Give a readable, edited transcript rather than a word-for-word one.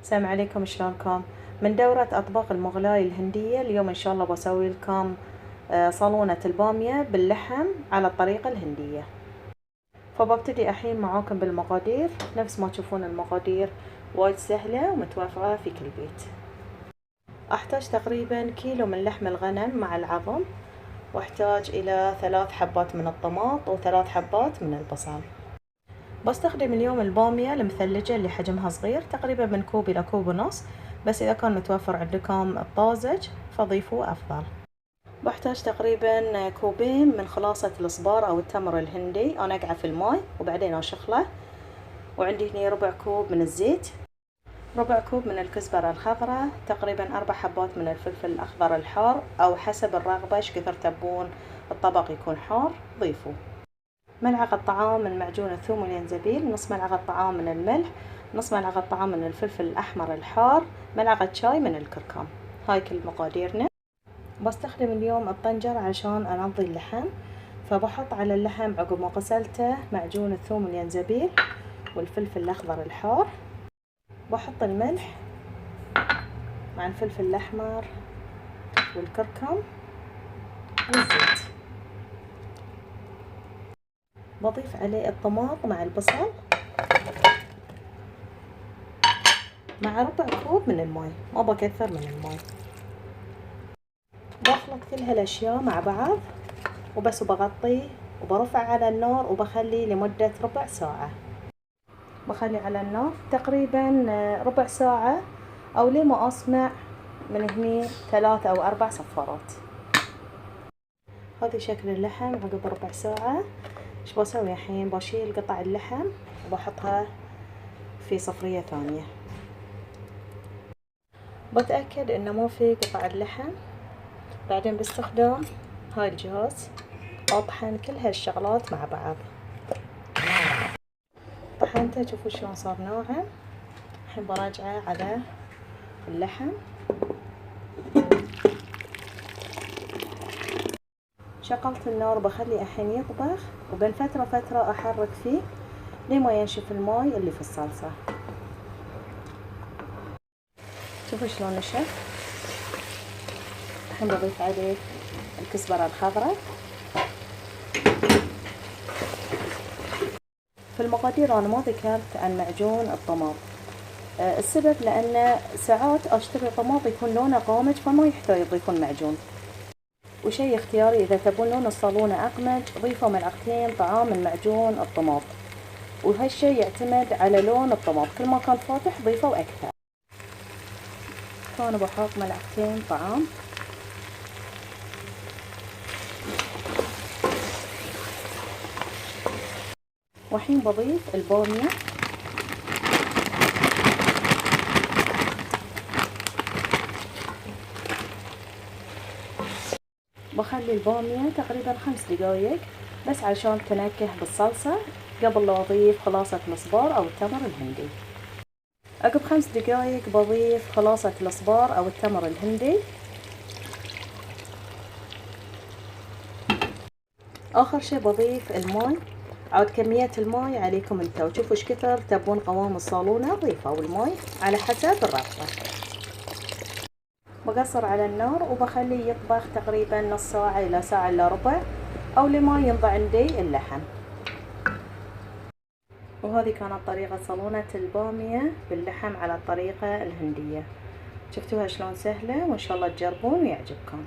السلام عليكم، شلونكم؟ من دورة أطباق المغلاي الهندية. اليوم إن شاء الله بسوي لكم صالونة البامية باللحم على الطريقة الهندية. فببتدي الحين معاكم بالمقادير. نفس ما تشوفون المقادير وايد سهلة ومتوفرة في كل بيت. أحتاج تقريبا كيلو من لحم الغنم مع العظم، واحتاج إلى 3 حبات من الطماط و3 حبات من البصل. بستخدم اليوم البامية المثلجة اللي حجمها صغير، تقريبا من كوب إلى كوب ونص، بس إذا كان متوفر عندكم الطازج فضيفوه أفضل. بحتاج تقريبا كوبين من خلاصة الصبار أو التمر الهندي، أنا أنقعه في الماء وبعدين أشخله. وعندي هنا ربع كوب من الزيت، ربع كوب من الكزبرة الخضراء، تقريبا 4 حبات من الفلفل الأخضر الحار، أو حسب الرغبة ايش كثر تبون الطبق يكون حار ضيفوه. ملعقة طعام من معجون الثوم والينزبيل، نص ملعقة طعام من الملح، نص ملعقة طعام من الفلفل الأحمر الحار، ملعقة شاي من الكركم. هاي كل مقاديرنا. بستخدم اليوم الطنجر عشان أنضي اللحم، فبحط على اللحم عقب ما غسلته معجون الثوم والينزبيل والفلفل الأخضر الحار، بحط الملح مع الفلفل الأحمر والكركم والزيت، بضيف عليه الطماط مع البصل مع ربع كوب من الماء، ما بكثر من الماء. بخلط كل هالاشياء مع بعض وبس، وبغطيه وبرفع على النار وبخليه لمدة ربع ساعة. بخلي على النار تقريبا ربع ساعة، او لما اسمع من هني 3 أو 4 صفارات. هذا شكل اللحم عقب ربع ساعة. ايش بسوي الحين؟ بشيل قطع اللحم وبحطها في صفرية ثانية. بتأكد انه ما في قطع اللحم، بعدين باستخدام هاي الجهاز اطحن كل هالشغلات مع بعض. طحنته، شوفوا شلون صار ناعم. الحين براجعه على اللحم. شغلت النار بخلي الحين يطبخ، وبين فترة احرك فيه لما ينشف الماي اللي في الصلصة. شوفوا شلون نشف. الحين بضيف عليه الكزبرة الخضراء. في المقادير انا ما ذكرت عن معجون الطماط، السبب لان ساعات اشتري طماط يكون لونه غامج فما يحتاج يضيفون معجون، وشي اختياري. اذا تبون لون الصالونة اغمج ضيفوا ملعقتين طعام من معجون الطماط، وهالشي يعتمد على لون الطماط، كل ما كان فاتح ضيفوا اكثر. فانا بحط ملعقتين طعام. وحين بضيف البامية. بخلي البامية تقريبا 5 دقايق بس عشان تنكه بالصلصة، قبل لا اضيف خلاصة الصبار او التمر الهندي. عقب 5 دقايق بضيف خلاصة الصبار او التمر الهندي. اخر شي بضيف الماء. عاد كمية الماء عليكم انتو، شوفوا ايش كثر تبون قوام الصالونة ضيفوا الماء على حسب الرغبة. بقصر على النار وبخليه يطبخ تقريبا نص ساعة الى ساعة الا ربع، او لما ينضع عندي اللحم. وهذه كانت طريقة صالونة البامية باللحم على الطريقة الهندية. شفتوها شلون سهلة، وان شاء الله تجربون ويعجبكم.